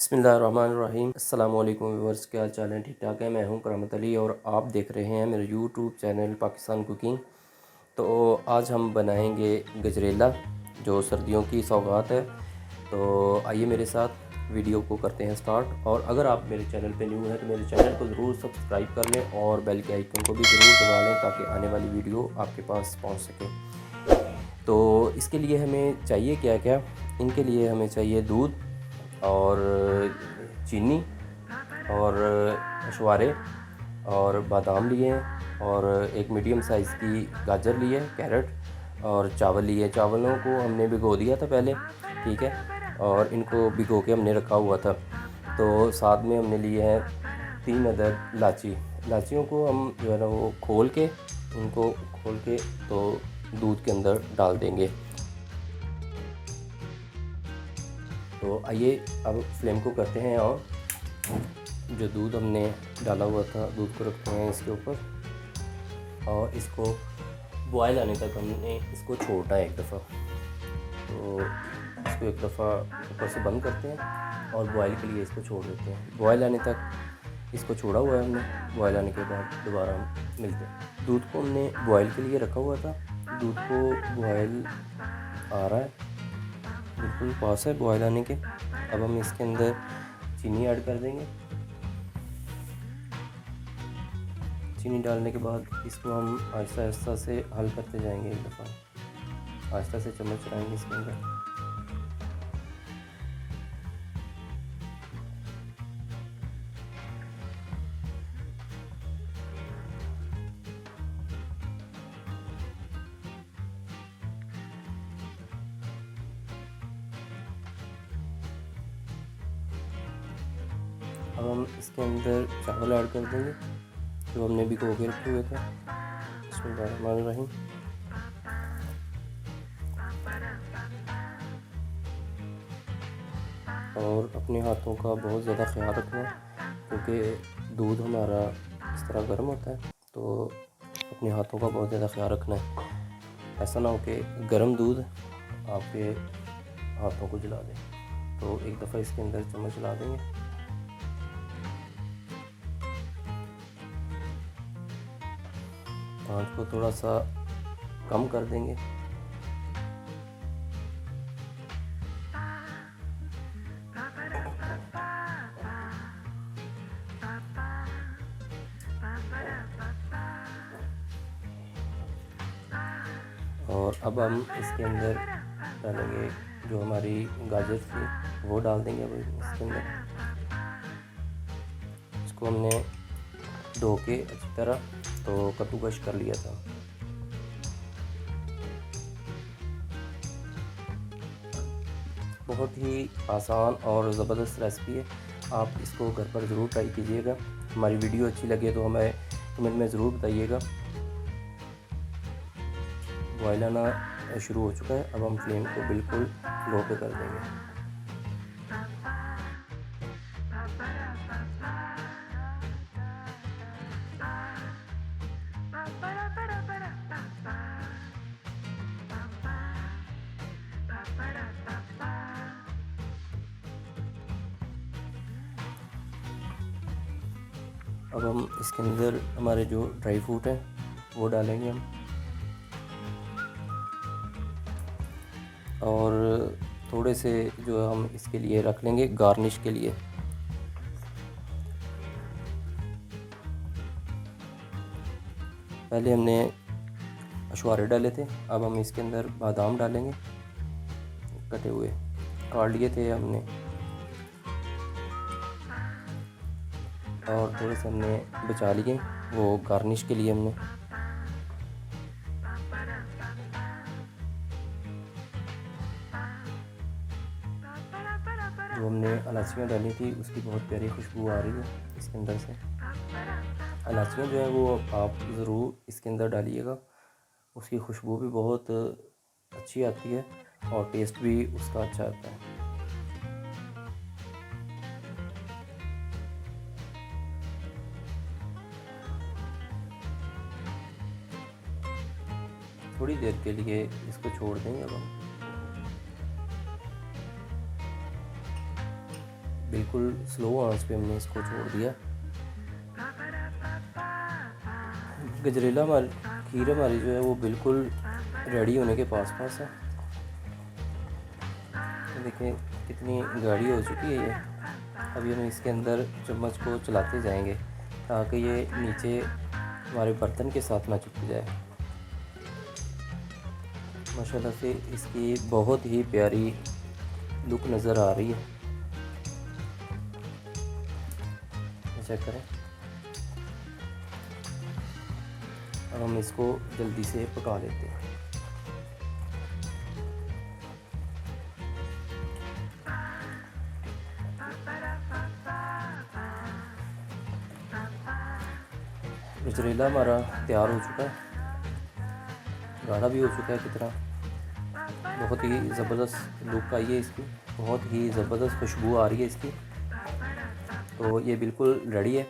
बिस्मिल्लाहिर्रहमानिर्रहीम। अस्सलाम वालेकुम व्यूअर्स, क्या हाल चाल है? ठीक ठाक है। मैं हूं करामत अली और आप देख रहे हैं मेरा यूट्यूब चैनल पाकिस्तान कुकिंग। तो आज हम बनाएंगे गजरेला, जो सर्दियों की सौगात है। तो आइए मेरे साथ वीडियो को करते हैं स्टार्ट। और अगर आप मेरे चैनल पे न्यू हैं तो मेरे चैनल को ज़रूर सब्सक्राइब कर लें और बेल के आइकन को भी ज़रूर दबा लें ताकि आने वाली वीडियो आपके पास पहुंच सके। तो इसके लिए हमें चाहिए क्या क्या? इनके लिए हमें चाहिए दूध और चीनी और छुहारे और बादाम लिए हैं और एक मीडियम साइज़ की गाजर लिए है, कैरेट और चावल लिए। चावलों को हमने भिगो दिया था पहले, ठीक है, और इनको भिगो के हमने रखा हुआ था। तो साथ में हमने लिए हैं 3 अदद इलायची। इलायचियों को हम जो है ना वो खोल के तो दूध के अंदर डाल देंगे। तो आइए अब फ्लेम को करते हैं और जो दूध हमने डाला हुआ था दूध को रखते हैं इसके ऊपर और इसको बॉयल आने तक हमने इसको छोड़ना है एक दफ़ा। तो इसको एक दफ़ा ऊपर से बंद करते हैं और बॉयल के लिए इसको छोड़ देते हैं। बॉयल आने तक इसको छोड़ा हुआ है हमने। बॉयल आने के बाद दोबारा हम मिलते हैं। दूध को हमने बॉयल के लिए रखा हुआ था। दूध को बॉयल आ रहा है, बिल्कुल पास है बॉयल आने के। अब हम इसके अंदर चीनी ऐड कर देंगे। चीनी डालने के बाद इसको हम आहिस्ता आहिस्ता से हल करते जाएंगे। एक दफ़ा आहिस्ता से चम्मच चलाएंगे इसके अंदर। अब हम इसके अंदर चावल ऐड कर देंगे जो हमने भिगो के रखे हुए थे। बिस्मिल्लाहिर्रहमानिर्रहीम। और अपने हाथों का बहुत ज़्यादा ख्याल रखना क्योंकि दूध हमारा इस तरह गर्म होता है, तो अपने हाथों का बहुत ज़्यादा ख्याल रखना है। ऐसा ना हो कि गर्म दूध आपके हाथों को जला दे। तो एक दफ़ा इसके अंदर चम्मच चला देंगे। आँच को थोड़ा सा कम कर देंगे। और अब हम इसके अंदर डालेंगे जो हमारी गाजर थी वो डाल देंगे। अब इसके अंदर इसको हमने धो के अच्छी तरह तो कद्दूकस कर लिया था। बहुत ही आसान और ज़बरदस्त रेसिपी है। आप इसको घर पर ज़रूर ट्राई कीजिएगा। हमारी वीडियो अच्छी लगे तो हमें कमेंट में ज़रूर बताइएगा। बॉयल आना शुरू हो चुका है। अब हम फ्लेम को बिल्कुल लो पे कर देंगे। अब हम इसके अंदर हमारे जो ड्राई फ्रूट हैं वो डालेंगे हम, और थोड़े से जो हम इसके लिए रख लेंगे गार्निश के लिए। पहले हमने छुहारे डाले थे, अब हम इसके अंदर बादाम डालेंगे, कटे हुए काट लिए थे हमने, और थोड़े से हमने बचा लिए वो गार्निश के लिए हमने। जो हमने इलायचियाँ डाली थी उसकी बहुत प्यारी खुशबू आ रही है इसके अंदर से। इलायचियाँ जो है वो आप ज़रूर इसके अंदर डालिएगा, उसकी खुशबू भी बहुत अच्छी आती है और टेस्ट भी उसका अच्छा आता है। थोड़ी देर के लिए इसको छोड़ देंगे। अब हम बिल्कुल स्लो आंच पे हमने इसको छोड़ दिया। गजरेला खीर हमारी जो है वो बिल्कुल रेडी होने के पास है। तो देखिए कितनी गाढ़ी हो चुकी है ये। अभी हम इसके अंदर चम्मच को चलाते जाएंगे ताकि ये नीचे हमारे बर्तन के साथ ना चिपक जाए। माशाल्लाह से इसकी बहुत ही प्यारी लुक नज़र आ रही है। चेक करें। अब हम इसको जल्दी से पका लेते हैं। गजरेला हमारा तैयार हो चुका है, गाढ़ा भी हो चुका है कितना। बहुत ही ज़बरदस्त लुक आई है इसकी, बहुत ही ज़बरदस्त खुशबू आ रही है इसकी। तो ये बिल्कुल रेडी है।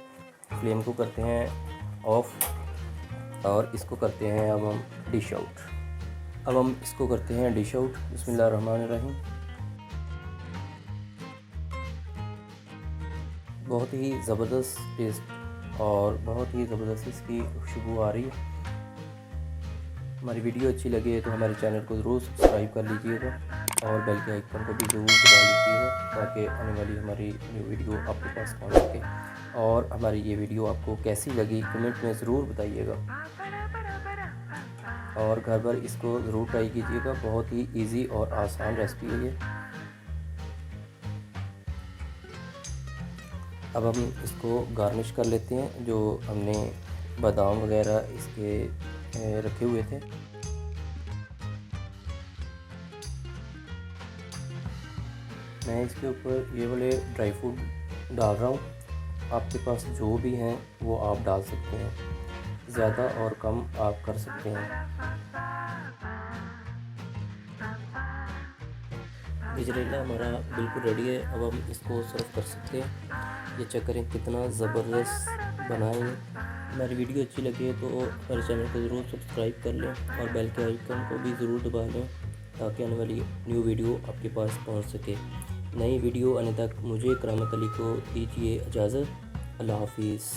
फ्लेम को करते हैं ऑफ और इसको करते हैं अब हम डिश आउट। अब हम इसको करते हैं डिश आउट। बिस्मिल्लाहिर्रहमानिर्रहीम। बहुत ही ज़बरदस्त टेस्ट और बहुत ही ज़बरदस्त इसकी खुशबू आ रही है। हमारी वीडियो अच्छी लगे तो हमारे चैनल को ज़रूर सब्सक्राइब कर लीजिएगा और बेल के आइकन को भी ज़रूर दबा लीजिएगा ताकि आने वाली हमारी न्यू वीडियो आपके पास पहुंच सके। और हमारी ये वीडियो आपको कैसी लगी कमेंट में ज़रूर बताइएगा और घर पर इसको ज़रूर ट्राई कीजिएगा। बहुत ही इजी और आसान रेसिपी है ये। अब हम इसको गार्निश कर लेते हैं। जो हमने बादाम वगैरह इसके रखे हुए थे, मैं इसके ऊपर ये वाले ड्राई फ्रूट डाल रहा हूँ। आपके पास जो भी हैं वो आप डाल सकते हैं, ज़्यादा और कम आप कर सकते हैं। गजरेला हमारा बिल्कुल रेडी है। अब हम इसको सर्व कर सकते हैं। ये चेक करें कितना ज़बरदस्त बना है। हमारी वीडियो अच्छी लगे तो हमारे चैनल को ज़रूर सब्सक्राइब कर लें और बेल के आइकन को भी ज़रूर दबा लें ताकि आने वाली न्यू वीडियो आपके पास पहुंच सके। नई वीडियो आने तक मुझे करामत अली को दीजिए इजाज़त। अल्लाह हाफिज़।